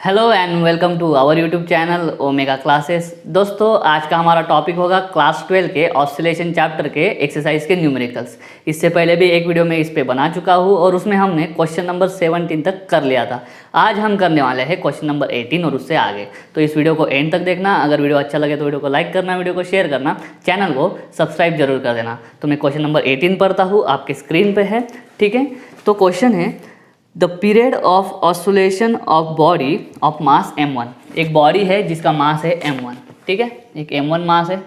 Hello and welcome to our YouTube channel Omega classes. दोस्तों आज का हमारा टॉपिक होगा क्लास 12 के ऑसिलेशन चैप्टर के एक्सरसाइज के न्यूमेरिकल्स। इससे पहले भी एक वीडियो में इस पे बना चुका हूँ और उसमें हमने क्वेश्चन नंबर 17 तक कर लिया था। आज हम करने वाले हैं क्वेश्चन नंबर 18 और उससे आगे। तो इस वीडियो को एंड तक देखना। अगर वीडियो अच्छा लगे तो वीडियो को लाइक करना, वीडियो को शेयर करना, चैनल को सब्सक्राइब जरूर कर देना। तो मैं क्वेश्चन नंबर 18 पढ़ता हूँ, आपके स्क्रीन पर है। ठीक है, तो क्वेश्चन है the period of oscillation of body of mass m1। एक बॉडी है जिसका मास है m1। ठीक है, एक m1 मास है।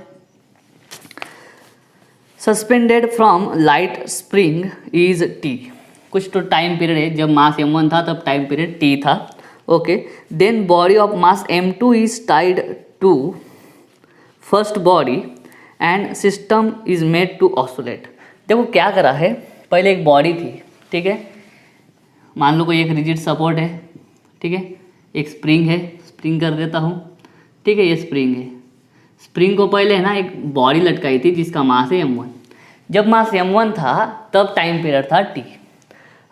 Suspended from light spring is t। कुछ तो टाइम पीरियड है, जब मास m1 था तब टाइम पीरियड t था। Okay, then body of mass m2 is tied to first body and system is made to oscillate. देखो क्या करा है, पहले एक बॉडी थी। ठीक है, मान लो कोई एक रिजिड सपोर्ट है। ठीक है, एक स्प्रिंग है, स्प्रिंग कर देता हूँ। ठीक है, ये स्प्रिंग है। स्प्रिंग को पहले है ना एक बॉडी लटकाई थी जिसका मास है m1। जब मास m1 था तब टाइम पीरियड था t।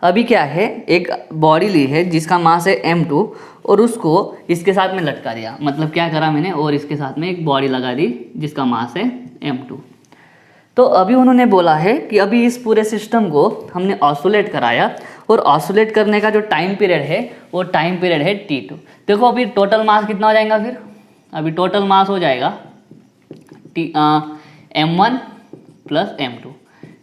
अभी क्या है, एक बॉडी ली है जिसका मास है m2 और उसको इसके साथ में लटका दिया। मतलब क्या करा मैंने, और इसके साथ में एक बॉडी लगा दी जिसका मास है m2। तो अभी उन्होंने बोला है कि अभी इस पूरे सिस्टम को हमने ऑसिलेट कराया और ऑसिलेट करने का जो टाइम पीरियड है वो टाइम पीरियड है t2। देखो अभी टोटल मास कितना हो जाएगा, फिर अभी टोटल मास हो जाएगा m1 प्लस m2।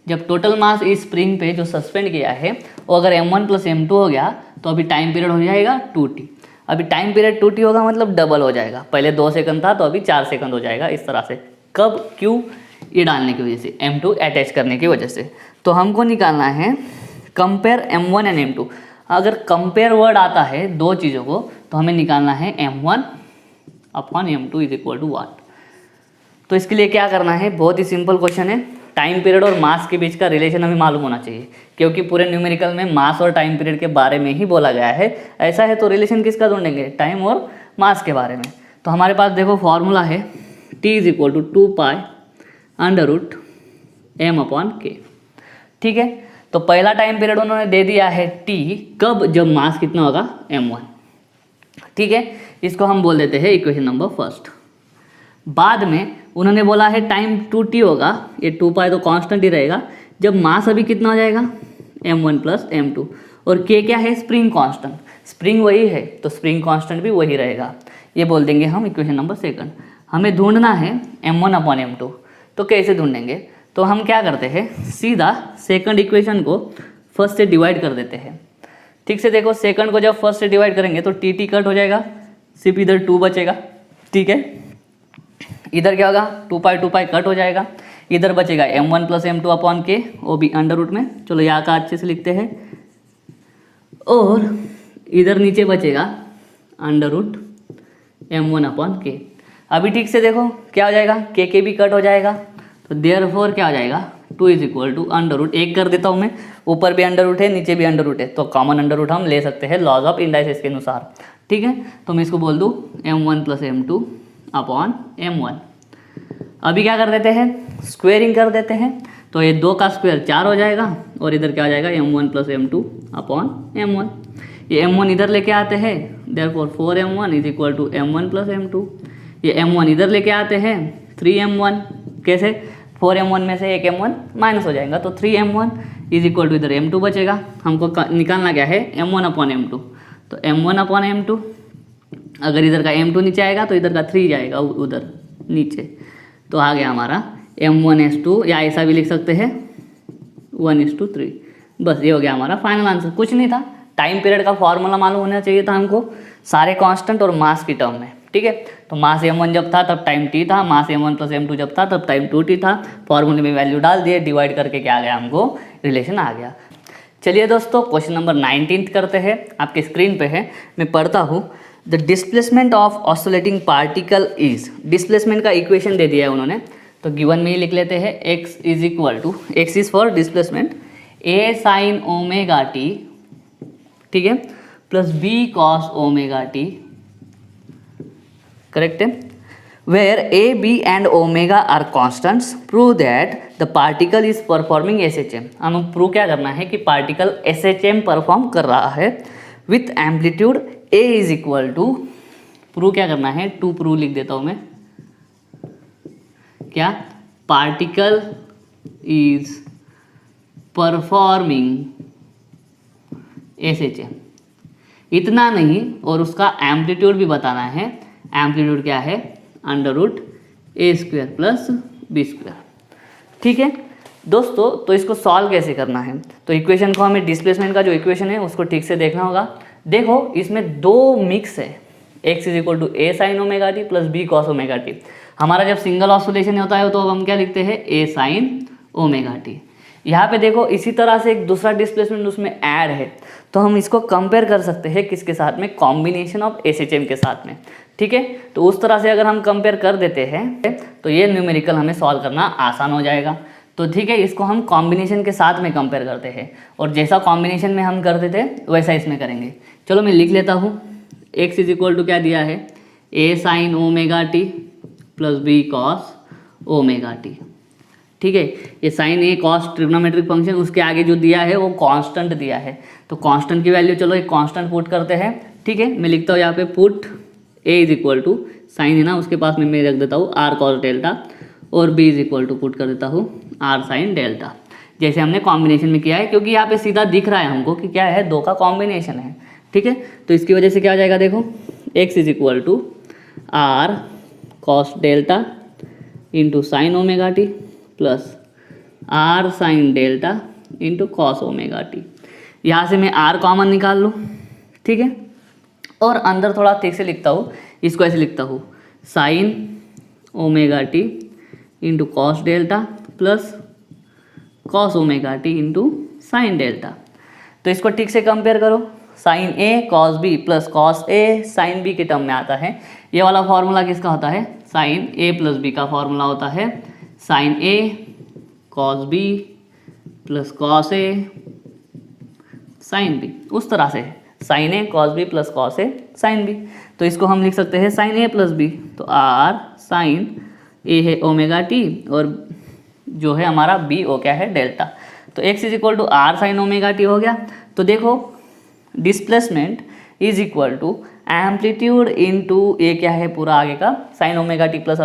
जब टोटल मास इस स्प्रिंग पे जो सस्पेंड किया है वो अगर m1 प्लस m2 हो गया तो अभी टाइम पीरियड हो जाएगा 2t। अभी टाइम पीरियड 2t होगा मतलब डबल हो जाएगा। पहले 2 सेकंड था तो अभी 4 सेकंड हो जाएगा। इस तरह से कब, क्यों, ये डालने की वजह से, m2 अटैच करने की वजह से। तो हमको निकालना है कंपेयर m1 एंड m2। अगर कंपेयर वर्ड आता है दो चीज़ों को तो हमें निकालना है m1 upon m2 is equal to what. तो इसके लिए क्या करना है, बहुत ही सिंपल क्वेश्चन है। टाइम पीरियड और मास के बीच का रिलेशन हमें मालूम होना चाहिए, क्योंकि पूरे न्यूमेरिकल में मास और टाइम पीरियड के बारे में ही बोला गया है। ऐसा है तो रिलेशन किसका ढूंढेंगे, टाइम और मास के बारे में। तो हमारे पास देखो फॉर्मूला है t is equal to 2 pi under root m upon k। ठीक है, तो पहला टाइम पीरियड उन्होंने दे दिया है t, कब, जब मास कितना होगा m1। ठीक है, इसको हम बोल देते हैं इक्वेशन नंबर फर्स्ट। बाद में उन्होंने बोला है टाइम 2t होगा, ये 2 पाई तो कांस्टेंट ही रहेगा, जब मास अभी कितना हो जाएगा m1 प्लस m2 और k क्या है, स्प्रिंग कांस्टेंट। स्प्रिंग वही है तो स्प्रिंग कांस्टेंट भी वही रहेगा। ये बोल देंगे हम इक्वेशन नंबर सेकंड। हमें ढूंढना है m1 अपॉन m2। तो कैसे ढूंढेंगे, तो हम क्या करते हैं, सीधा सेकंड इक्वेशन को फर्स्ट से डिवाइड कर देते हैं। ठीक से देखो, सेकंड को जब फर्स्ट से डिवाइड करेंगे तो टी कट हो जाएगा, सिर्फ इधर 2 बचेगा। ठीक है, इधर क्या होगा, 2 पाई कट हो जाएगा। इधर बचेगा m1 प्लस m2 अपॉन के, वो भी अंडर रूट में। चलो यहाँ का अच्छे से लिखते हैं। और इधर नीचे बचेगा अंडर रूट m1 अपॉन के। अभी ठीक से देखो क्या हो जाएगा, के भी कट हो जाएगा। तो देयरफॉर क्या हो जाएगा, 2 is equal to under root, एक कर देता हूँ मैं, ऊपर भी अंडर रूट है नीचे भी अंडर रूट है तो कॉमन अंडर रूट हम ले सकते हैं लॉज ऑफ इंडाइसेस के अनुसार। ठीक है, तो मैं इसको बोल दूँ m1 plus m2 upon m1। अभी क्या कर देते हैं, स्क्वेयरिंग कर देते हैं। तो ये 2 का स्क्वायर 4 हो जाएगा और इधर क्या हो जाएगा m1 plus m2 upon m1। ये m1 इधर लेके आते हैं, therefore 4m1 is equal to m1 plus m2। ये m1 इधर लेके आते हैं 3m1। कैसे, 4m1 में से एक m1 माइनस हो जाएगा तो 3m1 इज इक्वल टू इधर m2 बचेगा। हमको निकालना क्या है, m1 अपॉन m2। तो m1 अपॉन m2, अगर इधर का m2 नीचे आएगा तो इधर का 3 जाएगा उधर नीचे। तो आ गया हमारा m1/2, या ऐसा भी लिख सकते हैं 1/3। बस ये हो गया हमारा फाइनल आंसर। कुछ नहीं था, टाइम पीरियड का फॉर्मूला मालूम होना चाहिए था हमको सारे कांस्टेंट और मास की टर्म में। ठीक है, तो मास m1 जब था तब टाइम t था, मास m1 प्लस m2 जब था तब टाइम 2t था। फॉर्मूले में वैल्यू डाल दिए, डिवाइड करके क्या आ गया, हमको रिलेशन आ गया। चलिए दोस्तों क्वेश्चन नंबर 19 करते हैं, आपके स्क्रीन पे है, मैं पढ़ता हूँ। The displacement of oscillating particle is, displacement का इक्वेशन दे दिया है उन्होंने, तो गिवन में ही लिख लेते हैं x is equal to, x is for displacement, a sine omega t, ठीक है, plus b cos omega t, correct है, where a, b and omega are constants, prove that the particle is performing SHM। हमें prove क्या करना है कि particle SHM perform कर रहा है with amplitude A is equal to, prove क्या करना है, टू प्रूव लिख देता हूँ मैं, क्या, पार्टिकल इज परफॉर्मिंग SHM, इतना नहीं और उसका एम्पलीट्यूड भी बताना है। एम्पलीट्यूड क्या है, √A² प्लस B²। ठीक है दोस्तों, तो इसको सॉल्व कैसे करना है, तो इक्वेशन को हमें, डिस्प्लेसमेंट का जो इक्वेशन है उसको ठीक से देखना होगा। देखो इसमें दो मिक्स है, x is equal to A sin ω t plus B cos ω t। हमारा जब सिंगल ऑसिलेशन होता है तो हम क्या लिखते हैं, A sin ω t। यहाँ पे देखो इसी तरह से एक दूसरा डिस्प्लेसमेंट उसमें ऐड है, तो हम इसको कंपेयर कर सकते हैं किसके साथ में, कॉम्बिनेशन ऑफ SHM के साथ में। ठीक है, तो उस तरह से अगर हम कंपेयर कर देते हैं तो ये न्यूमेरिकल हमें सॉल्व करना आसान हो जाएगा। तो ठीक है, इसको हम कॉम्बिनेशन के साथ में कंपेयर करते हैं, और जैसा कॉम्बिनेशन में हम करते थे वैसा इसमें करेंगे। चलो मैं लिख लेता हूँ, x इज इक्वल टू क्या दिया है, A sin ω t plus B cos ω t। ठीक है, ये sign A cos trigonometric function, उसके आगे जो दिया है वो कांस्टेंट दिया है, तो कांस्टेंट की वैल्यू चलो एक कांस्टेंट पुट करते हैं। ठीक है, मैं लिखता हूँ यहाँ पे put a is equal to, sine है ना उसके पास में मैं रख देता हूँ r cos डेल्टा, और b is equal to put कर देता हूँ r sin डेल्टा, जैसे हमने कॉम्बिनेशन में किया है, क्योंकि यहाँ पे सीधा दिख रहा है हमको कि क्या है, दो का कॉम्बिनेशन है। ठीक है, तो इसकी वजह से क्या हो जाएगा, देखो x is equal to r cos delta into sine ω t plus r sin delta into cos ω t। यहाँ से मैं r कॉमन निकाल लूँ। ठीक है, और अंदर थोड़ा ठीक से लिखता हूँ, इसको ऐसे लिखता हूँ, sine ω t into cos delta plus cos ω t into sine delta. तो इसको ठीक से कंपेयर करो, sine A cos B plus cos A sine B के टर्म में आता है। ये वाला फॉर्मूला किसका होता है, साइन ए प्लस बी का फॉर्मूला होता है sine A cos B plus cos A sine B, उस तरह से sine A cos B plus cos A sine B. तो इसको हम लिख सकते हैं साइन ए प्लस बी, तो r साइन ए है ω t और जो है हमारा b वो क्या है, डेल्टा। तो x is equal to r sine ω t हो गया। तो देखो displacement is equal to amplitude into ये क्या है, पूरा आगे का साइन ω t प्लस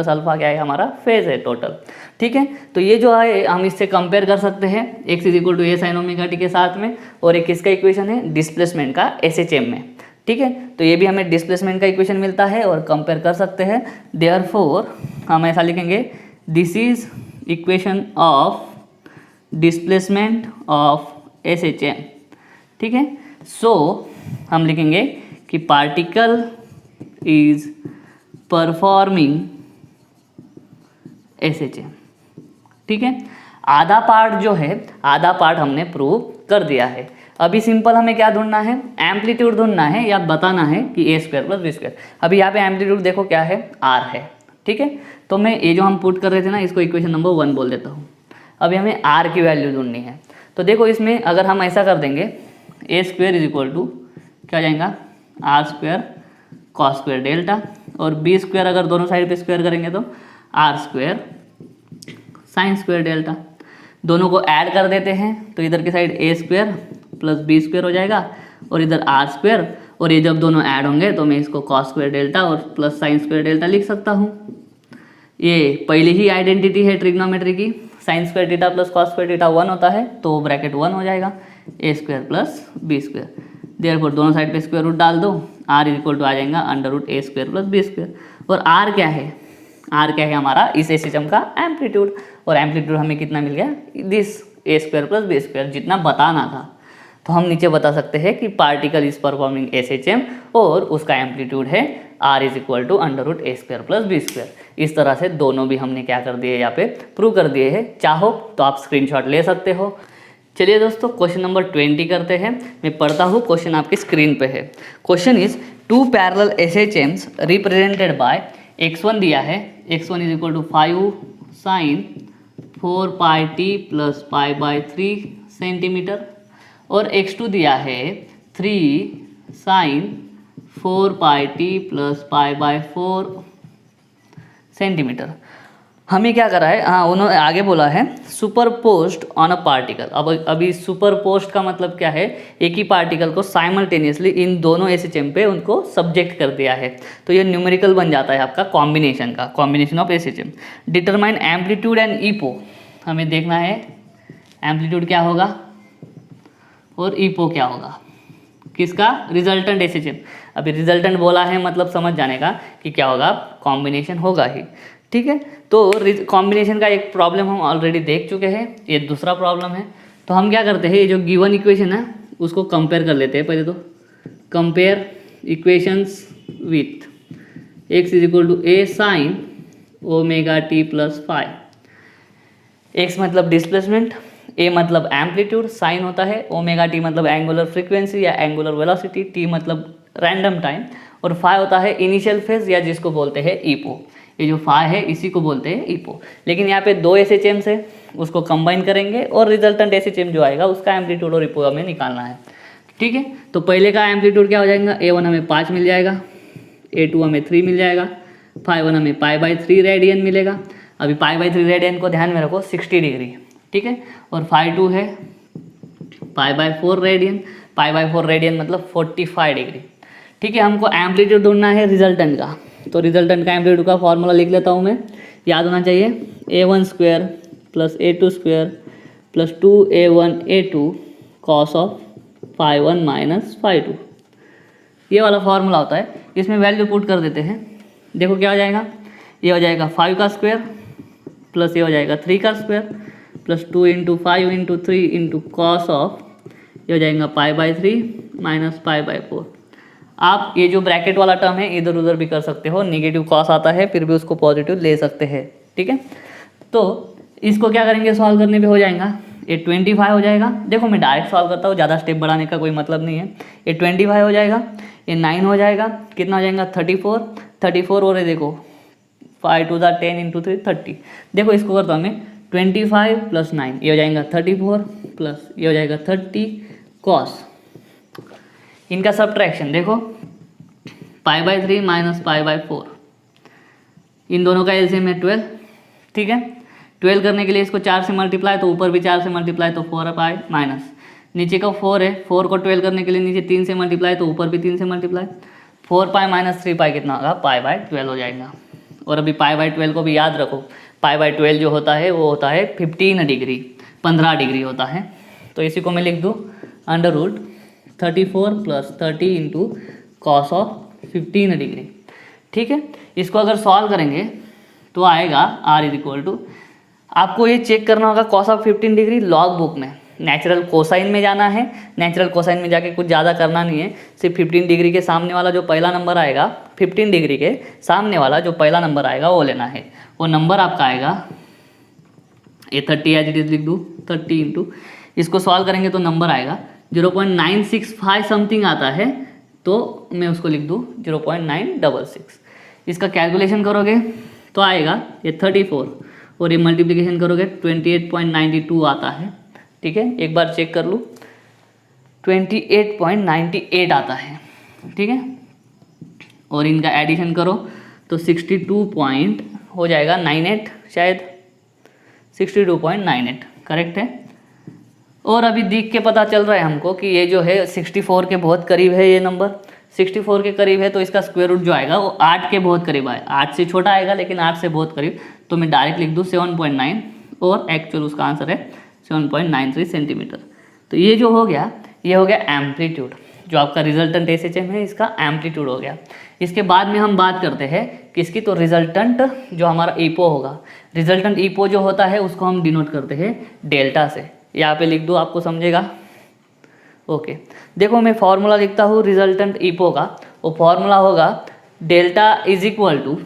अल्फा क्या है, हमारा फेज है टोटल। ठीक है, तो ये जो है हम इससे कंपेयर कर सकते हैं x is equal to A sin ω t के साथ में, और एक किसका इक्वेशन है, डिस्प्लेसमेंट का SHM में। ठीक है, तो ये भी हमें डिस्प्लेसमेंट का इक्वेशन मिलता है और कंपेयर कर सकते हैं। देयरफॉर हम ऐसा लिखेंगे, this is equation of displacement of SHM। ठीक है, सो हम लिखेंगे कि पार्टिकल इज परफॉर्मिंग SHM। ठीक है, आधा पार्ट जो है, आधा पार्ट हमने प्रूव कर दिया है। अभी सिंपल हमें क्या ढूंढना है, एम्पलीट्यूड ढूंढना है या बताना है कि A² प्लस B²। अभी यहाँ पे एम्पलीट्यूड देखो क्या है, R है। ठीक है, तो मैं ये जो हम पुट कर रहे थे ना, इसको इक्वेशन नंबर 1 बोल देता हूँ। अभी हमें R की वैल्यू ढूंढनी है, तो देखो इसमें अगर हम ऐसा कर देंगे, A² इज इक्वल टू क्या हो जाएगा, r² cos² डेल्टा, और B² अगर दोनों साइड पे स्क्वायर करेंगे तो r² sin² डेल्टा। दोनों को ऐड कर देते हैं, तो इधर की साइड A² प्लस B² हो जाएगा, और इधर r², और ये जब दोनों ऐड होंगे तो मैं इसको cos² डेल्टा और प्लस sin² डेल्टा लिख सकता हूँ। ये पहले ही आइडेंटिटी है ट्रिग्नोमेट्री की, sin² theta plus cos² theta 1 होता है, तो ब्रैकेट 1 हो जाएगा, A² प्लस B²। देयरफॉर दोनों साइड पे स्क्वायर रूट डाल दो, r इज इक्वल टू आ जाएगा √A² प्लस B²। और r क्या है, r क्या है हमारा इस SHM का एम्पलीट्यूड, और एम्पलीट्यूड हमें कितना मिल गया, दिस A² प्लस B², जितना बताना था। तो हम नीचे बता सकते हैं कि पार्टिकल इज परफॉर्मिंग SHM और उसका एम्पलीट्यूड है r is equal to √A² plus B²। इस तरह से दोनों भी हमने क्या कर दिए, यहाँ पे प्रूव कर दिए हैं। चाहो तो आप स्क्रीनशॉट ले सकते हो। चलिए दोस्तों, क्वेश्चन नंबर 20 करते हैं। मैं पढ़ता हूँ, क्वेश्चन आपकी स्क्रीन पे है। Question is 2 parallel SHMs represented by x1 दिया है, x1 is equal to 5 sin 4πt plus π/3 centimetre, और x2 दिया है 3 sin 4πt प्लस π/4 सेंटीमीटर। हमें क्या करा है, हाँ उन्होंने आगे बोला है super post on a particle. अब अभी सुपर पोस्ट का मतलब क्या है, एक ही पार्टिकल को साइमल्टेनियसली इन दोनों एसएचएम पे उनको सब्जेक्ट कर दिया है, तो ये न्यूमेरिकल बन जाता है आपका कॉम्बिनेशन का, combination of SHM. Determine amplitude and epoch, हमें देखना है एम्पलीट्यूड क्या होगा और ईपो क्या होगा, किसका, रिजल्टेंट एसएचएम। अभी रिजल्टेंट बोला है मतलब समझ जाने का कि क्या होगा, कॉम्बिनेशन होगा ही, ठीक है। तो कॉम्बिनेशन का एक प्रॉब्लम हम ऑलरेडी देख चुके हैं, ये दूसरा प्रॉब्लम है। तो हम क्या करते हैं, ये जो गिवन इक्वेशन है उसको कंपेयर कर लेते हैं पहले। तो compare equations with x is equal to A sine omega T plus five. X मतलब डिस्प्लेसमेंट, ए मतलब एम्पलीट्यूड, साइन होता है, ओमेगा टी मतलब एंगुलर फ्रीक्वेंसी या एंगुलर वेलोसिटी, टी मतलब रैंडम टाइम, और फाइव होता है इनिशियल फेज या जिसको बोलते हैं ईपो। ये जो फाइव है इसी को बोलते हैं ईपो। लेकिन यहाँ पे दो एसएचएम है, उसको कंबाइन करेंगे और रिजल्टेंट एसएचएम जो आएगा उसका एम्पलीट्यूड और ईपो हमें निकालना है, ठीक है। तो पहले का एम्पलीट्यूड क्या हो जाएगा, A1 हमें 5 मिल जाएगा, A2 हमें 3 मिल जाएगा, ϕ1 हमें π/3 रेडियन मिलेगा। अभी π/3 रेडियन को ध्यान में रखो 60 डिग्री, ठीक है। और ϕ2 है π/4 रेडियन, π/4 रेडियन मतलब 45 डिग्री, ठीक है। हमको एम्पलीट्यूड ढूंढना है रिजल्टेंट का, तो रिजल्टेंट का एम्पलीट्यूड का फॉर्मूला लिख लेता हूँ मैं, याद होना चाहिए A1 square plus A2 square plus 2A1 A2 cos of ϕ1 minus ϕ2, ये वाला फॉर्मूला होता है। इसमें वैल्यू पुट कर देते हैं, देखो क्या हो जाएगा, ये हो जाएगा 5 का स्क्वायर प्लस ये हो जाएगा 3 का square plus 2 into 5 into 3 into cos of, ये हो जाएगा π/3 माइनस π/4। आप ये जो ब्रैकेट वाला टर्म है इधर उधर भी कर सकते हो, नेगेटिव कॉस आता है फिर भी उसको पॉजिटिव ले सकते हैं, ठीक है। तो इसको क्या करेंगे, सॉल्व करने पे हो जाएगा, ये 25 हो जाएगा। देखो मैं डायरेक्ट सॉल्व करता हूँ, ज़्यादा स्टेप बढ़ाने का कोई मतलब नहीं है। ये 25 हो जाएगा, ये 9 हो जाएगा, कितना हो जाएगा 34 और ये देखो 5 टू द 10 इंटू 3 30। देखो इसको करता हूँ मैं 25 प्लस 9, ये हो जाएगा 34 प्लस ये हो जाएगा 30 कॉस, इनका सब्ट्रैक्शन देखो π/3 माइनस π/4, इन दोनों का एलसीएम है 12, ठीक है। 12 करने के लिए इसको 4 से मल्टीप्लाई, तो ऊपर भी 4 से मल्टीप्लाई तो 4π माइनस, नीचे का 4 है, 4 को 12 करने के लिए नीचे 3 से मल्टीप्लाई तो ऊपर भी 3 से मल्टीप्लाई, 4π माइनस 3π कितना होगा, π/12 हो जाएगा। और अभी π/12 को भी याद रखो, π/12 जो होता है वो होता है 15 डिग्री, 15 डिग्री होता है। तो इसी को मैं लिख दूँ √34 plus 30 into cos of 15 degree, ठीक है। इसको अगर सॉल्व करेंगे तो आएगा R इज इक्वल टू, आपको ये चेक करना होगा cos of 15 degree log book में, नेचुरल कोसाइन में जाना है, नेचुरल कोसाइन में जाके कुछ ज़्यादा करना नहीं है, सिर्फ 15 डिग्री के सामने वाला जो पहला नंबर आएगा, 15 डिग्री के सामने वाला जो पहला नंबर आएगा वो लेना है। वो नंबर आपका आएगा, ये 30 एज इट इज लिख दूँ, 30 इंटू, इसको सॉल्व करेंगे तो नंबर आएगा 0.965 समथिंग आता है, तो मैं उसको लिख दूँ 0.966। इसका कैलकुलेशन करोगे तो आएगा ये 34 और ये मल्टीप्लिकेशन करोगे 28.92 आता है, ठीक है। एक बार चेक कर लूँ 28.98 आता है, ठीक है। और इनका एडिशन करो तो 62 पॉइंट हो जाएगा 98, शायद 62.98 करेक्ट है। और अभी देख के पता चल रहा है हमको कि ये जो है 64 के बहुत करीब है, ये नंबर 64 के करीब है, तो इसका स्क्वायर रूट जो आएगा वो 8 के बहुत करीब आए, 8 से छोटा आएगा लेकिन 8 से बहुत करीब, तो मैं डायरेक्ट लिख दूँ 7.9 और एक्चुअल उसका आंसर है 7.93 सेंटीमीटर। तो ये जो हो गया, ये हो गया एम्पलीट्यूड, जो आपका रिजल्टेंट एसएचएम है इसका एम्पलीट्यूड हो गया। इसके बाद में हम बात करते हैं किसकी, तो रिजल्टेंट जो हमारा ईपो होगा, रिजल्टेंट ईपो जो होता है उसको हम डिनोट करते हैं डेल्टा से, यहाँ पे लिख दो आपको समझेगा, ओके। देखो मैं फॉर्मूला लिखता हूँ रिजल्टेंट ईपो का, वो फॉर्मूला होगा delta is equal to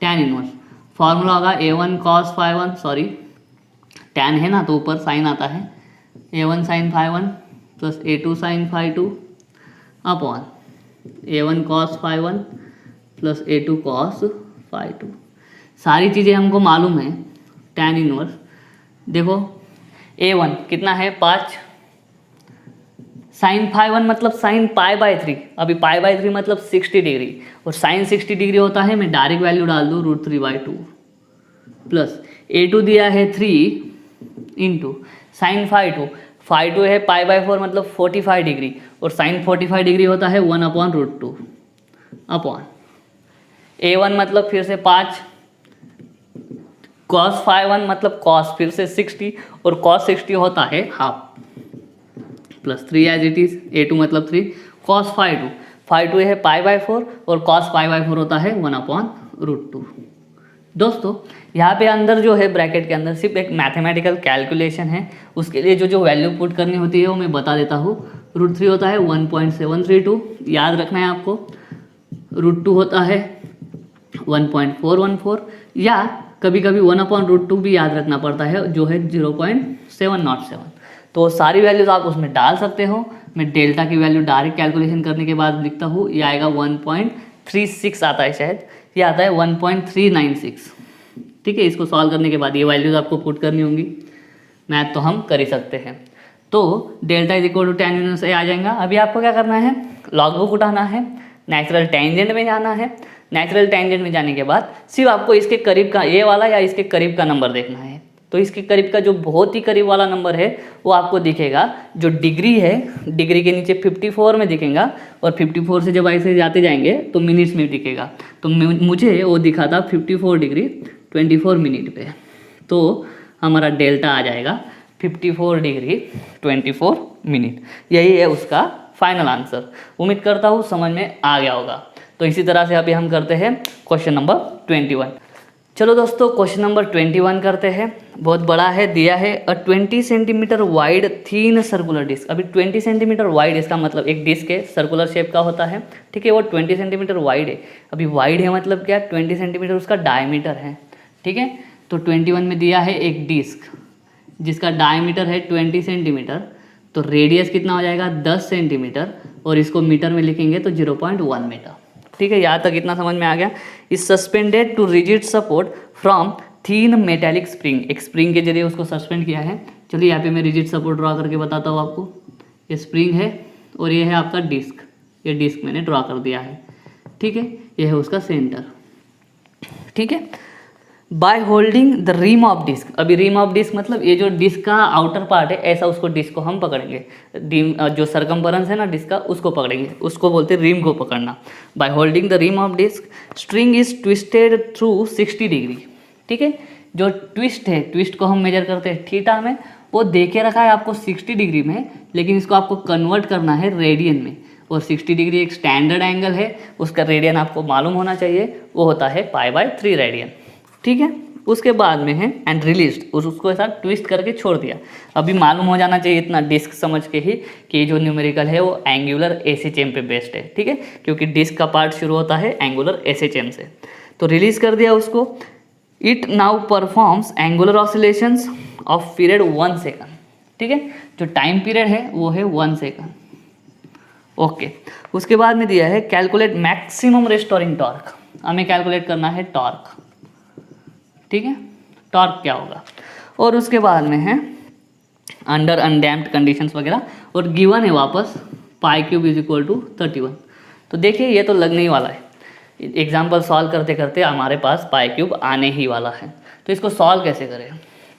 tan inverse, formula होगा A1 cos ϕ1, सॉरी tan है ना तो ऊपर साइन आता है, A1 sin ϕ1 plus A2 sin ϕ2 upon A1 cos ϕ1 plus A2 cos ϕ2। सारी चीज़ें हमको मालूम है, tan इनवर्स देखो A1 कितना है 5, साइन फाई 1 मतलब साइन पाई बाय 3, अभी पाई बाय 3 मतलब 60 डिग्री, और साइन 60 डिग्री होता है, मैं डायरेक्ट वैल्यू डाल दूँ √3/2 प्लस A2 दिया है 3 इंटू साइन फाई 2 है पाई बाय 4 मतलब 45 डिग्री, और साइन 45 डिग्री होता है 1/√2 अपॉन A1 मतलब फिर से 5, cos फाई 1 मतलब cos फिर से 60, और cos 60 होता है half plus 3 as it is, A2 मतलब 3, cos फाई 2 है पाई बाय 4, और cos पाई बाय 4 होता है 1/√2। दोस्तों यहाँ पे अंदर जो है ब्रैकेट के अंदर सिर्फ एक मैथमेटिकल कैलकुलेशन है, उसके लिए जो वैल्यू पुट करनी होती है वो मैं बता देता हूँ। √3 होता है 1.732, याद रखना है आपको। √2 होता है 1.414, या कभी कभी 1/√2 भी याद रखना पड़ता है जो है 0.707। तो सारी वैल्यूज आप उसमें डाल सकते हो। मैं डेल्टा की वैल्यू डायरेक्ट कैलकुलेशन करने के बाद लिखता हूँ, ये आएगा 1.36 आता है शायद, ये आता है 1.396। ठीक है, इसको सॉल्व करने के बाद ये वैल्यूज आपको पुट करनी होंगी, मैथ तो हम कर ही सकते हैं। तो delta is equal to tan - a आ जाएगा। अभी आपको क्या करना है, लॉग बुक उठाना है, नेचुरल टेंजेंट में जाना है। नेचुरल टेंजेंट में जाने के बाद सिर्फ आपको इसके करीब का ये वाला या इसके करीब का नंबर देखना है। तो इसके करीब का जो बहुत ही करीब वाला नंबर है वो आपको दिखेगा, जो डिग्री है, डिग्री के नीचे 54 में दिखेगा, और 54 से जब ऐसे जाते जाएंगे तो मिनट्स में दिखेगा। तो मुझे वो दिखा था 54 डिग्री 24 मिनट पे, तो हमारा डेल्टा आ जाएगा 54 डिग्री 24 मिनट। यही है उसका फाइनल आंसर। उम्मीद करता हूँ समझ में आ गया होगा। तो इसी तरह से अभी हम करते हैं क्वेश्चन नंबर 21। चलो दोस्तों क्वेश्चन नंबर 21 करते हैं। बहुत बड़ा है, दिया है अ 20 सेंटीमीटर वाइड थीन सर्कुलर डिस्क। अभी 20 सेंटीमीटर वाइड, इसका मतलब एक डिस्क है, सर्कुलर शेप का होता है। ठीक है, वो 20 सेंटीमीटर वाइड है। अभी वाइड है मतलब क्या, 20 सेंटीमीटर उसका डायमीटर है। ठीक है, तो 21 में दिया है एक डिस्क जिसका डायमीटर है 20 सेंटीमीटर, तो रेडियस कितना हो जाएगा 10 सेंटीमीटर, और इसको मीटर में लिखेंगे तो 0.1 मीटर। ठीक है, यहाँ तक इतना समझ में आ गया। Is suspended to rigid support from thin metallic spring, एक स्प्रिंग के जरिए उसको सस्पेंड किया है। चलिए यहाँ पे मैं रिजिड सपोर्ट ड्रॉ करके बताता हूँ आपको। ये स्प्रिंग है और ये है आपका डिस्क, ये डिस्क मैंने ड्रॉ कर दिया है। ठीक है, ये है उसका सेंटर। ठीक है, by holding the rim of disc. अभी रिम ऑफ डिस्क मतलब ये जो डिस्क का आउटर पार्ट है, ऐसा उसको डिस्क को हम पकड़ेंगे, जो सरकमफेरेंस है ना डिस्क का, उसको पकड़ेंगे, उसको बोलते हैं रिम को पकड़ना। By holding the rim of disc string is twisted through 60 degree. ठीक है, जो ट्विस्ट है, ट्विस्ट को हम मेजर करते हैं थीटा में, वो दे के रखा है आपको 60 डिग्री में, लेकिन इसको आपको कन्वर्ट करना है रेडियन में, और 60 डिग्री एक स्टैंडर्ड एंगल है, उसका रेडियन आपको मालूम होना चाहिए, वो होता है π/3 रेडियन। ठीक है, उसके बाद में है एंड रिलीज्ड, उसको ऐसा ट्विस्ट करके छोड़ दिया। अभी मालूम हो जाना चाहिए इतना डिस्क समझ के ही कि जो न्यूमेरिकल है वो एंगुलर एसएचएम पे बेस्ड है। ठीक है, क्योंकि डिस्क का पार्ट शुरू होता है एंगुलर एसएचएम से। तो रिलीज कर दिया उसको। It now performs angular oscillations of period 1 second. ठीक है, जो टाइम पीरियड है वो है 1 सेकंड। ओके, उसके बाद में दिया है कैलकुलेट मैक्सिमम रेस्टोरिंग टॉर्क। हमें कैलकुलेट करना है टॉर्क। ठीक है, टॉर्क क्या होगा, और उसके बाद में है अंडर अनडैम्प्ड कंडीशंस वगैरह, और गिवन है वापस π³ = 31। तो देखिए ये तो लगने ही वाला है, एग्जाम्पल सॉल्व करते करते हमारे पास π³ आने ही वाला है। तो इसको सॉल्व कैसे करें।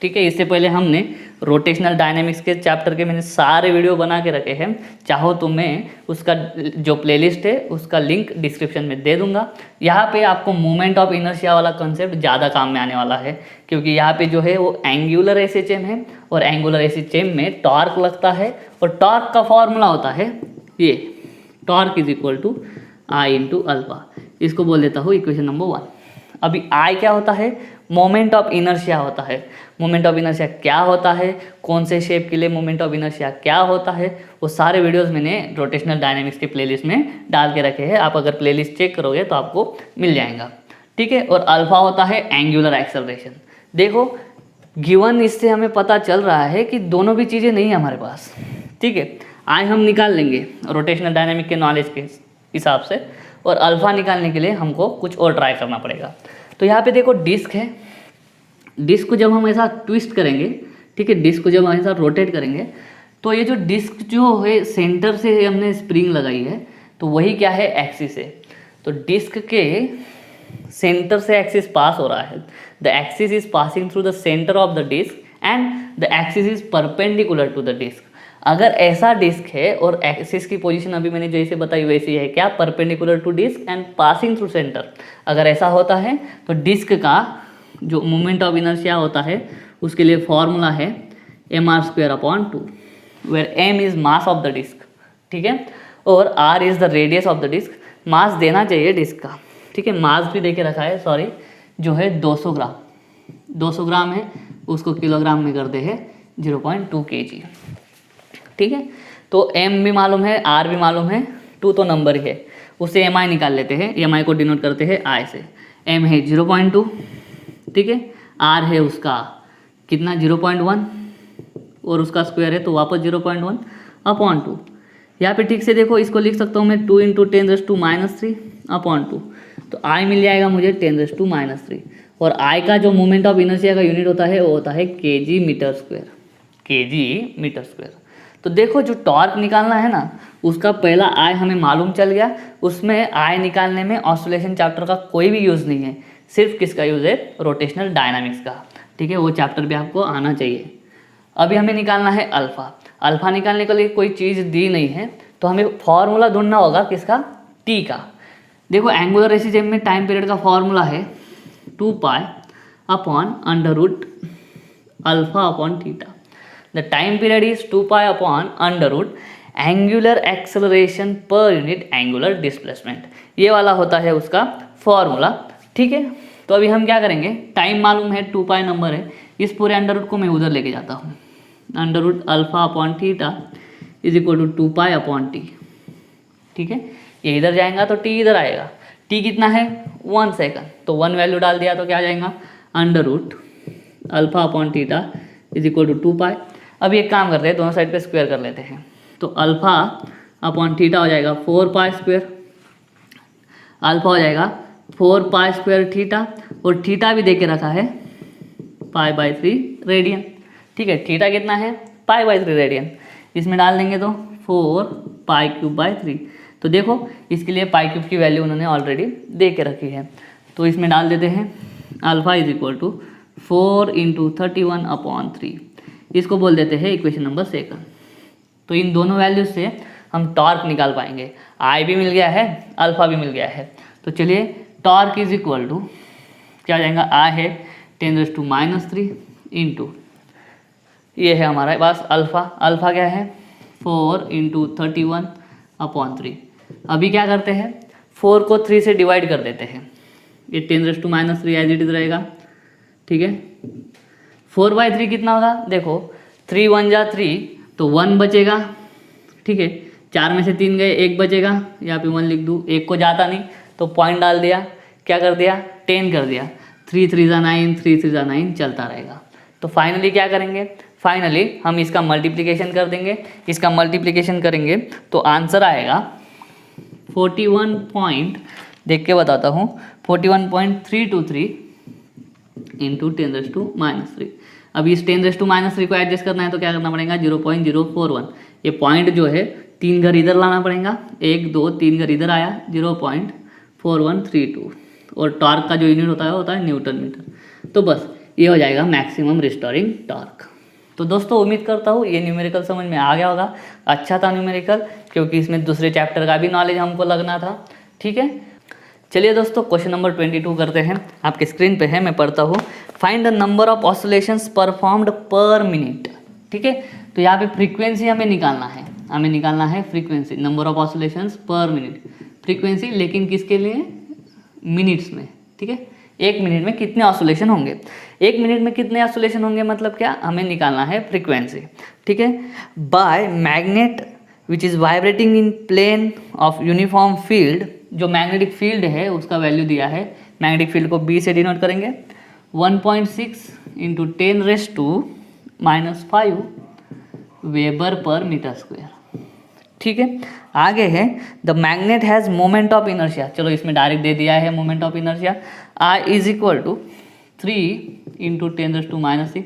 ठीक है, इससे पहले हमने रोटेशनल डायनेमिक्स के चैप्टर के मैंने सारे वीडियो बना के रखे हैं, चाहो तो मैं उसका जो प्लेलिस्ट है उसका लिंक डिस्क्रिप्शन में दे दूंगा। यहाँ पे आपको मोमेंट ऑफ इनर्शिया वाला कंसेप्ट ज़्यादा काम में आने वाला है, क्योंकि यहाँ पे जो है वो एंगुलर एसएचएम है, और एंगुलर एसएचएम में टॉर्क लगता है, और टॉर्क का फॉर्मूला होता है ये, टॉर्क = I/α। इसको बोल देता हूँ इक्वेशन नंबर 1। अभी I क्या होता है, मोमेंट ऑफ इनर्शिया होता है। मोमेंट ऑफ इनर्शिया क्या होता है, कौन से शेप के लिए मोमेंट ऑफ इनर्शिया क्या होता है, वो सारे वीडियोस मैंने रोटेशनल डायनेमिक्स के प्लेलिस्ट में डाल के रखे हैं। आप अगर प्लेलिस्ट चेक करोगे तो आपको मिल जाएगा। ठीक है, और अल्फा होता है एंगुलर एक्सेलरेशन। देखो गिवन, इससे हमें पता चल रहा है कि दोनों भी चीज़ें नहीं है हमारे पास। ठीक है, आई हम निकाल लेंगे रोटेशनल डायनेमिक के नॉलेज के हिसाब से, और अल्फा निकालने के लिए हमको कुछ और ट्राई करना पड़ेगा। तो यहाँ पे देखो डिस्क है, डिस्क को जब हम ऐसा ट्विस्ट करेंगे, ठीक है, डिस्क को जब हम ऐसा रोटेट करेंगे तो ये जो डिस्क जो है सेंटर से हमने स्प्रिंग लगाई है, तो वही क्या है, एक्सिस है। तो डिस्क के सेंटर से एक्सिस पास हो रहा है, the axis is passing through the centre of the disc and the axis is perpendicular to the disc. अगर ऐसा डिस्क है और एक्सिस की पोजीशन अभी मैंने जैसे बताई वैसी है, क्या, perpendicular to disc and passing through centre, अगर ऐसा होता है तो डिस्क का जो मोमेंट ऑफ इनर्शिया होता है उसके लिए फॉर्मूला है mr²/2, where m is mass of the disc, ठीक है, और r is the radius of the disc. Mass देना चाहिए डिस्क का, ठीक है, मास भी देके रखा है, सॉरी, जो है 200 ग्राम, 200 ग्राम है, उसको किलोग्राम में करते हैं 0.2 kg, ठीक है। तो m भी मालूम है, r भी मालूम है, 2 तो नंबर ही है, उससे mi निकाल लेते हैं, mi को डिनोट करते हैं i से। m है 0.2, ठीक है, r है उसका कितना 0.1 और उसका स्क्वायर है तो वापस 0.1/2। यहाँ पे ठीक से देखो, इसको लिख सकता हूँ मैं 2 × 10⁻³ तो i मिल जाएगा मुझे 10⁻³ और i का जो मोमेंट ऑफ इनर्शिया का यूनिट होता है वो होता है kg/m², kg/m²। तो देखो जो टॉर्क निकालना है ना, उसका पहला i हमें मालूम चल गया, उसमें i निकालने में ऑसिलेशन चैप्टर का कोई भी यूज़ नहीं है, सिर्फ किसका यूज़ है, रोटेशनल डायनामिक्स का, ठीक है, वो चैप्टर भी आपको आना चाहिए। अभी हमें निकालना है अल्फ़ा। अल्फ़ा निकालने के लिए कोई चीज़ दी नहीं है, तो हमें फॉर्मूला ढूंढना होगा किसका, टी का। देखो एंगुलर रेसिस्टेंस में टाइम पीरियड का फॉर्मूला है 2π/α/θ। The time period is 2π/√ angular acceleration per unit angular displacement, ये वाला होता है उसका फॉर्मूला, ठीक है। तो अभी हम क्या करेंगे, टाइम मालूम है, 2π नंबर है, इस पूरे अंडर को मैं उधर लेके जाता हूँ, √α/θ = 2π/t, ठीक है, ये इधर जाएगा तो t इधर आएगा, t कितना है 1 सेकंड, तो 1 वैल्यू डाल दिया तो क्या आ जाएगा, √α/θ = 2π। अब एक काम करते हैं, दोनों साइड पे स्क्वायर कर लेते हैं, तो α/θ हो जाएगा 4π², अल्फा हो जाएगा 4π² और थीटा भी दे के रखा है π/3 रेडियन, ठीक है, थीटा कितना है π/3 रेडियन, इसमें डाल देंगे तो 4π³ 3। तो देखो इसके लिए π³ की वैल्यू उन्होंने ऑलरेडी दे के रखी है, तो इसमें डाल देते हैं अल्फा = 4 × 31/3, इसको बोल देते हैं इक्वेशन नंबर 2। तो इन दोनों वैल्यूज से हम टॉर्क निकाल पाएंगे, आई भी मिल गया है, अल्फा भी मिल गया है। तो चलिए टॉर्क = क्या हो जाएगा, आई है 10⁻³ इंटू, ये है हमारे पास अल्फ़ा, अल्फ़ा क्या है 4 × 31/3। अभी क्या करते हैं, 4 को 3 से डिवाइड कर देते हैं, ये 10⁻³ एज इट इज रहेगा, ठीक है। 4/3 कितना होगा, देखो 3 × 1 = 3 तो 1 बचेगा, ठीक है, 4 में से 3 गए, 1 बचेगा, यहाँ पे 1 लिख दूँ, 1 को जाता नहीं तो पॉइंट डाल दिया, क्या कर दिया 10 कर दिया, 3 × 3 = 9, 3 × 3 = 9 चलता रहेगा। तो फाइनली क्या करेंगे, फाइनली हम इसका मल्टीप्लिकेशन कर देंगे, इसका मल्टीप्लिकेशन करेंगे तो आंसर आएगा 41 देख के बताता हूँ 41.323 × 10⁻³ अब इस 10⁻³ को एडजस्ट करना है तो क्या करना पड़ेगा 0.041, ये पॉइंट जो है 3 घर इधर लाना पड़ेगा, 1 2 3 घर इधर आया 0.4132 और टॉर्क का जो यूनिट होता है न्यूटन मीटर। तो बस ये हो जाएगा मैक्सिमम रिस्टोरिंग टॉर्क। तो दोस्तों उम्मीद करता हूँ ये न्यूमेरिकल समझ में आ गया होगा, अच्छा था न्यूमेरिकल क्योंकि इसमें दूसरे चैप्टर का भी नॉलेज हमको लगना था, ठीक है। चलिए दोस्तों क्वेश्चन नंबर 22 करते हैं, आपके स्क्रीन पे है, मैं पढ़ता हूँ। Find the number of oscillations performed पर मिनट, ठीक है। तो यहाँ पे फ्रीक्वेंसी हमें निकालना है फ्रीक्वेंसी, नंबर ऑफ ऑसिलेशंस पर मिनट, फ्रीक्वेंसी लेकिन किसके लिए, मिनट्स में, ठीक है। 1 मिनट में कितने ऑसिलेशन होंगे, 1 मिनट में कितने ऑसिलेशन होंगे मतलब क्या, हमें निकालना है फ्रीक्वेंसी, ठीक है। By magnet which is vibrating in plane of uniform field, जो मैग्नेटिक फील्ड है उसका वैल्यू दिया है, मैग्नेटिक फील्ड को बी से डिनोट करेंगे, 1.6 × 10⁻⁵ वेबर पर मीटर स्क्वायर, ठीक है। आगे है the magnet has moment of inertia, चलो इसमें डायरेक्ट दे दिया है moment of inertia, I = 3 × 10⁻⁶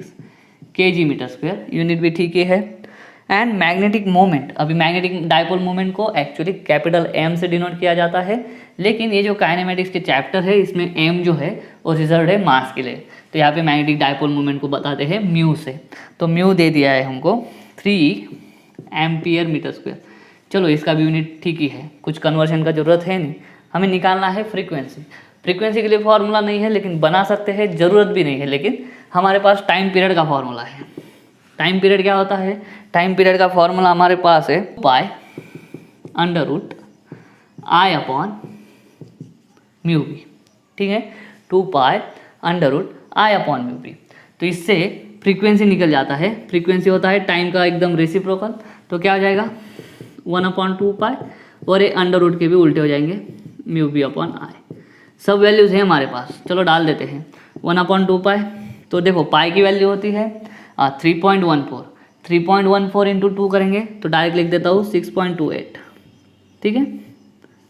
kg metre square, unit भी ठीक ही है। एंड मैग्नेटिक मोमेंट, अभी मैग्नेटिक डायपोल मोमेंट को एक्चुअली कैपिटल M से डिनोट किया जाता है, लेकिन ये जो काइनेमेटिक्स के चैप्टर है इसमें M जो है वो रिजर्व है मास के लिए, तो यहाँ पे मैग्नेटिक डायपोल मोमेंट को बताते हैं म्यू से। तो म्यू दे दिया है हमको 3 एम्पियर मीटर स्क्वायर। चलो इसका भी यूनिट ठीक ही है, कुछ कन्वर्शन का ज़रूरत है नहीं, हमें निकालना है फ्रीक्वेंसी। फ्रीक्वेंसी के लिए फॉर्मूला नहीं है लेकिन बना सकते हैं, ज़रूरत भी नहीं है, लेकिन हमारे पास टाइम पीरियड का फॉर्मूला है। टाइम पीरियड क्या होता है? टाइम पीरियड का फॉर्मूला हमारे पास है pi under root I upon mu B, ठीक है, 2 pi under root I upon mu B. तो इससे फ्रीक्वेंसी निकल जाता है, फ्रीक्वेंसी होता है टाइम का एकदम रेसिप्रोकल, तो क्या हो जाएगा 1/2 पाई, और ये अंडर रूट के भी उल्टे हो जाएंगे म्यू बी अपॉन आई। सब वैल्यूज़ हैं हमारे पास, चलो डाल देते हैं 1/2 पाई। तो देखो पाई की वैल्यू होती है 3.14, 3.14 इंटू 2 करेंगे तो डायरेक्ट लिख देता हूँ 6.28, ठीक है,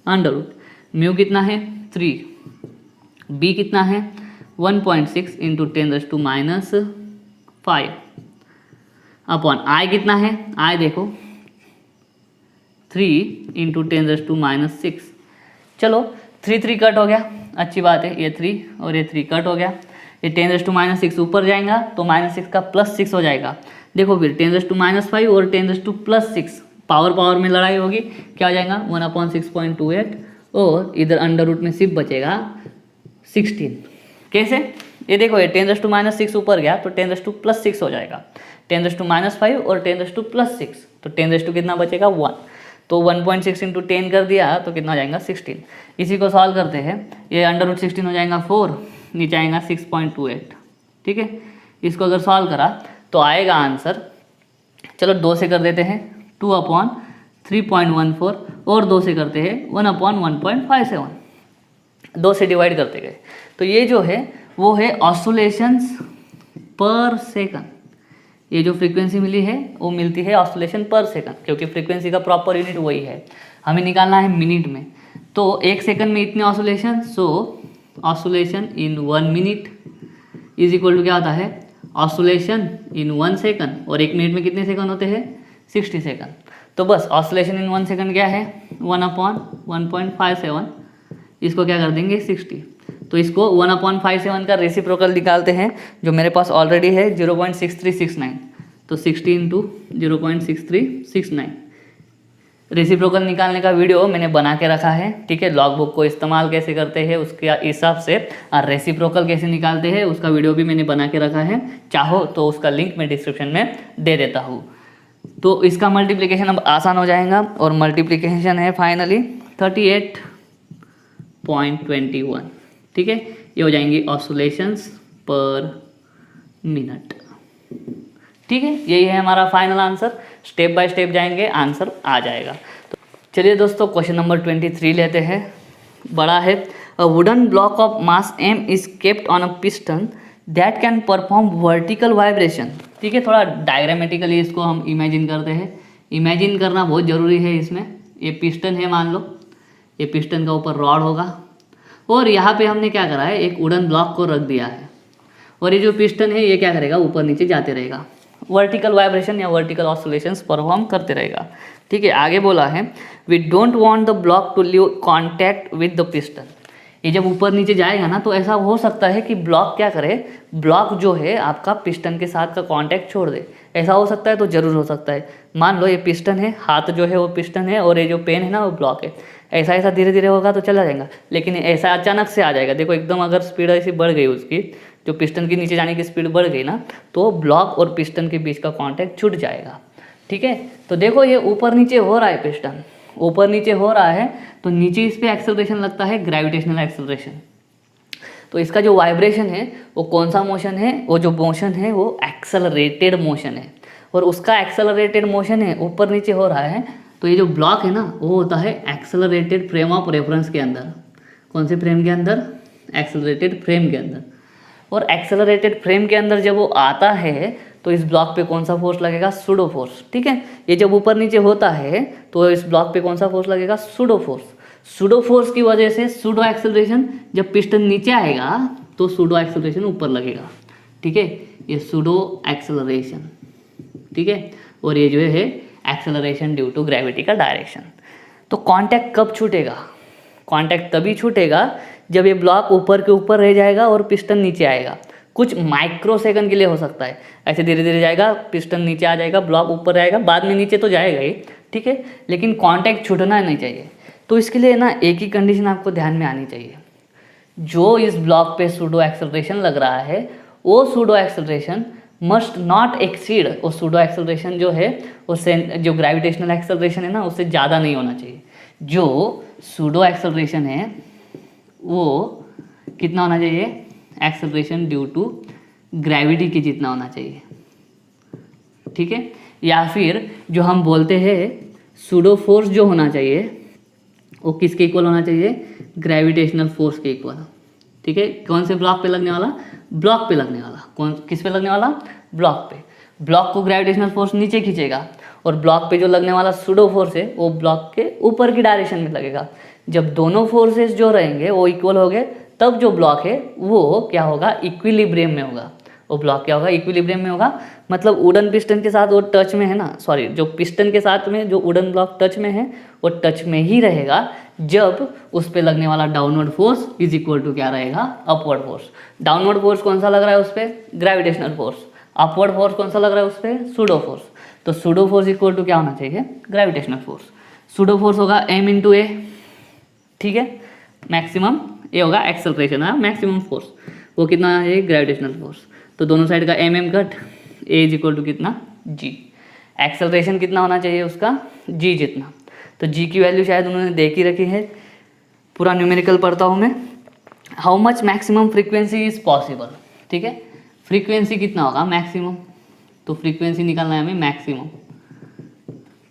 अंडर रूट म्यू कितना है 3, बी कितना है 1.6 इंटू 10⁻⁵ अपॉन आई कितना है, आई देखो 3 इंटू 10⁻⁶। चलो 3 कट हो गया, अच्छी बात है, ये 3 और ये 3 कट हो गया, ये 10⁻⁶ ऊपर जाएगा तो -6 का +6 हो जाएगा। देखो फिर 10⁻⁵ और 10⁻6 पावर में लड़ाई होगी, क्या हो जाएगा 1/6.28, और इधर अंडर रूट में सिर्फ बचेगा 16। कैसे? ये देखो ये 10⁻6 ऊपर गया तो 10⁻6 हो जाएगा, 10⁻5 और 10⁻6, तो 10 कितना बचेगा 1, तो 1.6 इंटू 10 कर दिया तो कितना हो जाएगा 16। इसी को सॉल्व करते हैं, ये अंडर रूट 16 हो जाएगा 4, नीचे आएगा 6.28, ठीक है। इसको अगर सॉल्व करा तो आएगा आंसर, चलो 2 से कर देते हैं 2/3.14, और 2 से करते हैं 1/1.57, 2 से डिवाइड करते गए, तो ये जो है वो है ऑसिलेशंस पर सेकंड। ये जो फ्रीक्वेंसी मिली है वो मिलती है ऑसिलेशन पर सेकंड, क्योंकि फ्रीक्वेंसी का प्रॉपर यूनिट वही है, हमें निकालना है मिनट में। तो 1 सेकंड में इतने oscillation, so oscillation in 1 minute is equal to क्या होता है ऑसिलेशन इन 1 सेकंड, और 1 मिनट में कितने सेकंड होते हैं 60 सेकंड। तो बस ऑसिलेशन इन 1 सेकंड क्या है 1/1.57, इसको क्या कर देंगे 60, तो इसको 1/57 का रेसिप्रोकल निकालते हैं, जो मेरे पास ऑलरेडी है 0.6369, तो 60 इंटू 0.6369। रेसिप्रोकल निकालने का वीडियो मैंने बना के रखा है, ठीक है, लॉग बुक को इस्तेमाल कैसे करते हैं उसके हिसाब से और रेसिप्रोकल कैसे निकालते हैं उसका वीडियो भी मैंने बना के रखा है, चाहो तो उसका लिंक मैं डिस्क्रिप्शन में दे देता हूँ। तो इसका मल्टीप्लिकेशन अब आसान हो जाएगा, और मल्टीप्लिकेशन है फाइनली 38.21, ठीक है, ये हो जाएंगी ऑसिलेशंस पर मिनट, ठीक है। यही है हमारा final answer, step by step जाएंगे आंसर आ जाएगा। तो चलिए दोस्तों क्वेश्चन नंबर 23 लेते हैं, बड़ा है। A wooden block of mass m is kept on a piston that can perform vertical vibration, ठीक है, थोड़ा डायग्रामेटिकली इसको हम इमेजिन करते हैं, इमेजिन करना बहुत ज़रूरी है इसमें। ये पिस्टन है, मान लो ये पिस्टन का ऊपर रॉड होगा, और यहाँ पे हमने क्या करा है एक वुडन ब्लॉक को रख दिया है, और ये जो पिस्टन है ये क्या करेगा ऊपर नीचे जाते रहेगा, वर्टिकल वाइब्रेशन या वर्टिकल ऑसिलेशंस परफॉर्म करते रहेगा, ठीक है। आगे बोला है we don't want the block to leave contact with the piston. ये जब ऊपर नीचे जाएगा ना तो ऐसा हो सकता है कि ब्लॉक क्या करे, ब्लॉक जो है आपका पिस्टन के साथ का कांटेक्ट छोड़ दे, ऐसा हो सकता है, तो ज़रूर हो सकता है। मान लो ये पिस्टन है, हाथ जो है वो पिस्टन है, और ये जो पेन है ना वो ब्लॉक है, ऐसा ऐसा धीरे धीरे होगा तो चला जाएगा, लेकिन ऐसा अचानक से आ जाएगा, देखो एकदम अगर स्पीड ऐसी बढ़ गई उसकी, जो पिस्टन के नीचे जाने की स्पीड बढ़ गई ना, तो ब्लॉक और पिस्टन के बीच का कांटेक्ट छूट जाएगा, ठीक है। तो देखो ये ऊपर नीचे हो रहा है, पिस्टन ऊपर नीचे हो रहा है, तो नीचे इस पर एक्सेलरेशन लगता है, ग्रेविटेशनल एक्सेलरेशन। तो इसका जो वाइब्रेशन है वो कौन सा मोशन है, वो जो मोशन है वो एक्सेलरेटेड मोशन है, और उसका एक्सेलरेटेड मोशन है ऊपर नीचे हो रहा है, तो ये जो ब्लॉक है ना वो होता है एक्सेलरेटेड फ्रेम ऑफ रेफरेंस के अंदर। कौन से फ्रेम के अंदर? एक्सेलरेटेड फ्रेम के अंदर। और एक्सेलरेटेड फ्रेम के अंदर जब वो आता है तो इस ब्लॉक पे कौन सा फोर्स लगेगा? सूडो फोर्स, ठीक है। ये जब ऊपर नीचे होता है तो इस ब्लॉक पे कौन सा फोर्स लगेगा? Pseudo force. सूडो फोर्स की वजह से सूडो एक्सेलरेशन, जब पिस्टन नीचे आएगा तो सूडो एक्सेलरेशन ऊपर लगेगा, ठीक है, ये सूडो एक्सेलरेशन, ठीक है। और ये जो है एक्सेलरेशन ड्यू टू ग्रेविटी का डायरेक्शन। तो कांटेक्ट कब छूटेगा? कांटेक्ट तभी छूटेगा जब ये ब्लॉक ऊपर के ऊपर रह जाएगा और पिस्टन नीचे आएगा। कुछ माइक्रो सेकंड के लिए हो सकता है, ऐसे धीरे धीरे जाएगा, पिस्टन नीचे आ जाएगा, ब्लॉक ऊपर रहेगा, बाद में नीचे तो जाएगा ही, ठीक है, लेकिन कांटेक्ट छूटना नहीं चाहिए। तो इसके लिए ना एक ही कंडीशन आपको ध्यान में आनी चाहिए, जो इस ब्लॉक पे सूडो एक्सेलरेशन लग रहा है वो pseudo acceleration must not exceed, वो सूडो एक्सेलरेशन जो है उससे जो ग्रेविटेशनल एक्सेलरेशन है ना उससे ज़्यादा नहीं होना चाहिए। जो सूडो एक्सेलरेशन है वो कितना होना चाहिए? एक्सेलरेशन ड्यू टू ग्रेविटी के जितना होना चाहिए, ठीक है। या फिर जो हम बोलते हैं सूडो फोर्स जो होना चाहिए वो किसके इक्वल होना चाहिए? ग्रेविटेशनल फोर्स के इक्वल, ठीक है। कौन से ब्लॉक पे लगने वाला? ब्लॉक पे लगने वाला। कौन किस पे लगने वाला? ब्लॉक पे। ब्लॉक को ग्रेविटेशनल फोर्स नीचे खींचेगा और ब्लॉक पे जो लगने वाला सूडो फोर्स है वो ब्लॉक के ऊपर की डायरेक्शन में लगेगा। जब दोनों फोर्सेस जो रहेंगे वो इक्वल हो गए तब जो ब्लॉक है वो क्या होगा? इक्विलिब्रियम में होगा। वो ब्लॉक क्या होगा? इक्विलिब्रियम में होगा। मतलब वुडन पिस्टन के साथ वो टच में है ना, सॉरी, जो पिस्टन के साथ में जो वुडन ब्लॉक टच में है वो टच में ही रहेगा जब उस पे लगने वाला downward force is equal to क्या रहेगा? Upward force. डाउनवर्ड फोर्स कौन सा लग रहा है उस पर? Gravitational force. अपवर्ड फोर्स कौन सा लग रहा है उस पर? Pseudo force. तो सूडो फोर्स इक्वल टू क्या होना चाहिए? Gravitational force. सूडो फोर्स होगा m इंटू ए, ठीक है। मैक्सिमम ये होगा एक्सेलरेशन है, मैक्सिमम फोर्स वो कितना है? Gravitational force. तो दोनों साइड का m cut, a is equal to कितना? g। एक्सेलरेशन कितना होना चाहिए उसका? g जितना। तो g की वैल्यू शायद उन्होंने देख ही रखी है, पूरा न्यूमेरिकल पढ़ता हूँ मैं। How much maximum frequency is possible, ठीक है। फ्रीक्वेंसी कितना होगा? मैक्सिमम। तो फ्रीक्वेंसी निकालना है हमें मैक्सिमम,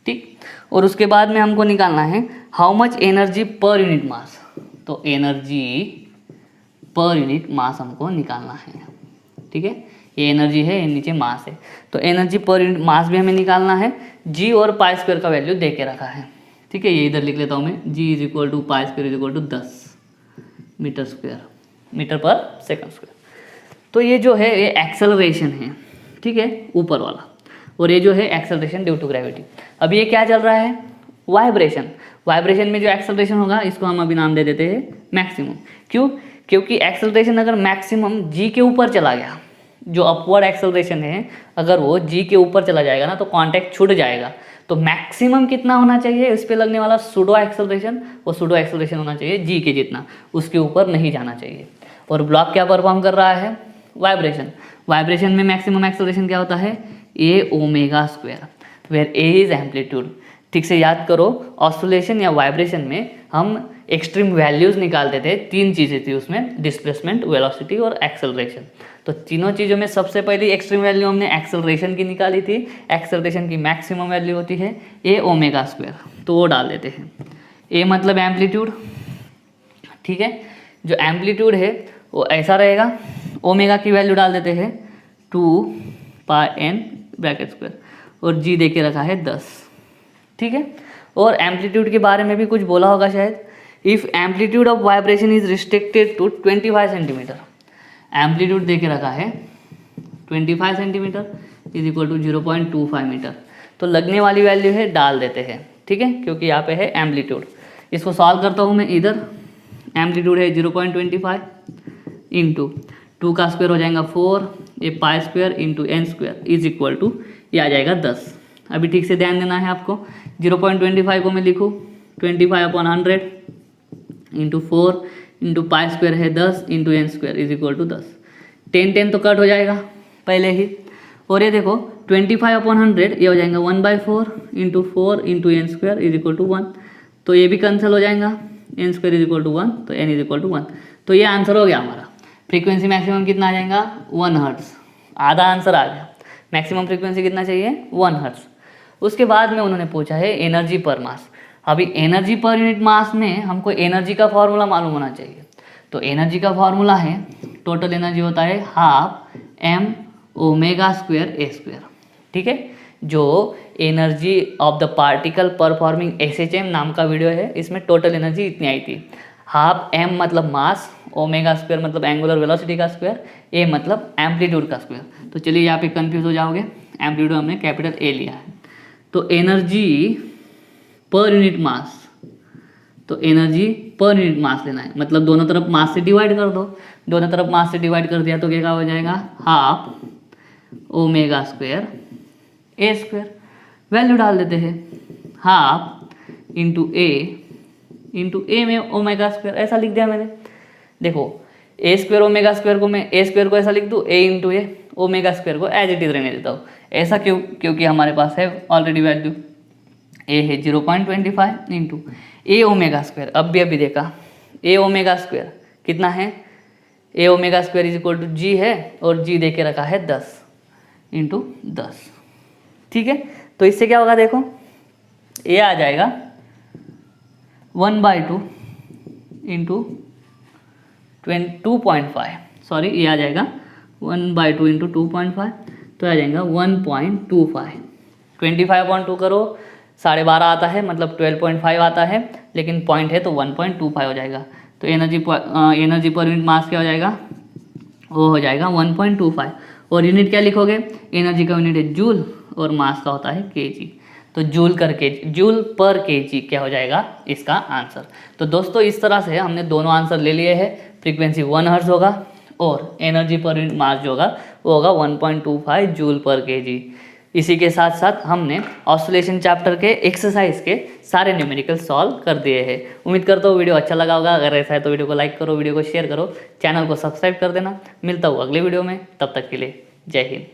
ठीक। और उसके बाद में हमको निकालना है how much energy per unit mass. तो एनर्जी पर यूनिट मास हमको निकालना है, ठीक है। ये एनर्जी है, ये नीचे मास है। तो एनर्जी पर यूनिट मास भी हमें निकालना है। जी और पाई स्क्वायर का वैल्यू दे के रखा है, ठीक है। ये इधर लिख लेता हूँ मैं, g is equal to pi square is equal to 10 metre square, metre per second square. तो ये जो है ये एक्सेलरेशन है, ठीक है, ऊपर वाला। और ये जो है एक्सेलरेशन ड्यू टू ग्रेविटी। अब ये क्या चल रहा है? वाइब्रेशन। वाइब्रेशन में जो एक्सेलरेशन होगा इसको हम अभी नाम दे देते हैं मैक्सिमम। क्यों? क्योंकि एक्सेलरेशन अगर मैक्सिमम जी के ऊपर चला गया, जो अपवर्ड एक्सेलरेशन है अगर वो जी के ऊपर चला जाएगा ना तो कांटेक्ट छूट जाएगा। तो मैक्सिमम कितना होना चाहिए इस पे लगने वाला सूडो एक्सेलरेशन? वो सूडो एक्सेलरेशन होना चाहिए जी के जितना, उसके ऊपर नहीं जाना चाहिए। और ब्लॉक क्या परफॉर्म कर रहा है? वाइब्रेशन। वाइब्रेशन में मैक्सिमम एक्सेलरेशन क्या होता है? A omega square, where A is amplitude. ठीक से याद करो, ऑसिलेशन या वाइब्रेशन में हम एक्सट्रीम वैल्यूज निकालते थे। 3 चीज़ें थी उसमें, डिस्प्लेसमेंट, वेलोसिटी और एक्सेलरेशन। तो तीनों चीज़ों में सबसे पहली एक्सट्रीम वैल्यू हमने एक्सेलरेशन की निकाली थी। एक्सेलरेशन की मैक्सिमम वैल्यू होती है ए ओमेगा स्क्वायर, तो वो डाल देते हैं। ए मतलब एम्पलीट्यूड, ठीक है। जो एम्पलीट्यूड है वो ऐसा रहेगा। ओमेगा की वैल्यू डाल देते हैं 2 पाई एन ब्रैकेट स्क्वायर, और जी दे के रखा है 10, ठीक है। और एम्पलीट्यूड के बारे में भी कुछ बोला होगा शायद, if amplitude of vibration is restricted to 25 centimetre. Amplitude दे के रखा है 25 centimetre is equal to 0.25 metre. तो लगने वाली वैल्यू है डाल देते हैं, ठीक है, क्योंकि यहाँ पे है एम्पलीट्यूड। इसको सॉल्व करता हूँ मैं। इधर एम्पलीट्यूड है 0.25 इंटू 2 का स्क्वायर हो जाएगा 4, ये pi square into N square is equal to ये आ जाएगा 10। अभी ठीक से ध्यान देना है आपको। 0.25 को मैं लिखूँ 25/100 इंटू 4 इंटू पाई स्क्वायर है 10 into N square is equal to 10। 10 तो कट हो जाएगा पहले ही। और ये देखो 25/100 ये हो जाएगा 1/4 into 4 into N square is equal to 1। तो ये भी कैंसिल हो जाएगा, N square is equal to 1, तो एन इज इक्वल टू 1। तो ये आंसर हो गया हमारा। फ्रीक्वेंसी मैक्सिमम कितना आ जाएगा? 1 हर्ट्ज। आधा आंसर आ गया। मैक्सिमम फ्रीक्वेंसी कितना चाहिए? 1 हर्ट्ज। उसके बाद में उन्होंने पूछा है एनर्जी पर मास। अभी एनर्जी पर यूनिट मास में हमको एनर्जी का फॉर्मूला मालूम होना चाहिए। तो एनर्जी का फॉर्मूला है, टोटल एनर्जी होता है हाफ m ओमेगा स्क्वायर ए स्क्वायर, ठीक है। जो energy of the particle performing SHM नाम का वीडियो है, इसमें टोटल एनर्जी इतनी आई थी। हाफ m मतलब मास, ओमेगा स्क्वायर मतलब एंगुलर वेलोसिटी का स्क्वायर, ए मतलब एम्पलीट्यूड का स्क्वायर। तो चलिए यहाँ पे कंफ्यूज हो जाओगे, एम्पलीट्यूड हमने कैपिटल ए लिया है। तो एनर्जी पर यूनिट मास, तो एनर्जी पर यूनिट मास लेना है, मतलब दोनों तरफ मास से डिवाइड कर दो, दोनों तरफ मास से डिवाइड कर दिया तो क्या हो जाएगा, हाफ ओमेगा स्क्वायर ए स्क्वायर। वैल्यू डाल देते हैं, हाफ इंटू ए में ओमेगा स्क्वायर, ऐसा लिख दिया मैंने। देखो ए स्क्वायर ओमेगा स्क्वायर को मैं ए स्क्वायर को ऐसा लिख दूँ, ए इंटू ए, ओमेगा स्क्वायर को एज इट इज रहने देता हूँ। ऐसा क्यों, क्योंकि हमारे पास है ऑलरेडी वैल्यू, ए है 0.25 इंटू ए ओमेगा स्क्वायर। अब भी अभी देखा ए ओमेगा स्क्वायर कितना है, A omega square is equal to g है, और जी दे के रखा है 10 इंटू 10। ठीक है, तो इससे क्या होगा, देखो ए आ जाएगा 1/2 इंटू 2.5, सॉरी ये आ जाएगा 1/2 इंटू 2.5, तो आ जाएगा 1.25। 25/2 करो 12.5 आता है, मतलब 12.5 आता है, लेकिन पॉइंट है तो 1.25 हो जाएगा। तो एनर्जी पर यूनिट मास क्या हो जाएगा, वो हो जाएगा 1.25। और यूनिट क्या लिखोगे, एनर्जी का यूनिट है जूल और मास का होता है केजी, तो जूल पर केजी क्या हो जाएगा इसका आंसर। तो दोस्तों इस तरह से हमने दोनों आंसर ले लिए हैं। फ्रीक्वेंसी 1 हर्ट्ज होगा और एनर्जी पर यूनिट मास जो होगा वो होगा 1.25 जूल पर केजी। इसी के साथ साथ हमने ऑसिलेशन चैप्टर के एक्सरसाइज के सारे न्यूमेरिकल सॉल्व कर दिए हैं। उम्मीद करता हूँ वीडियो अच्छा लगा होगा। अगर ऐसा है तो वीडियो को लाइक करो, वीडियो को शेयर करो, चैनल को सब्सक्राइब कर देना। मिलता हूँ अगले वीडियो में, तब तक के लिए जय हिंद।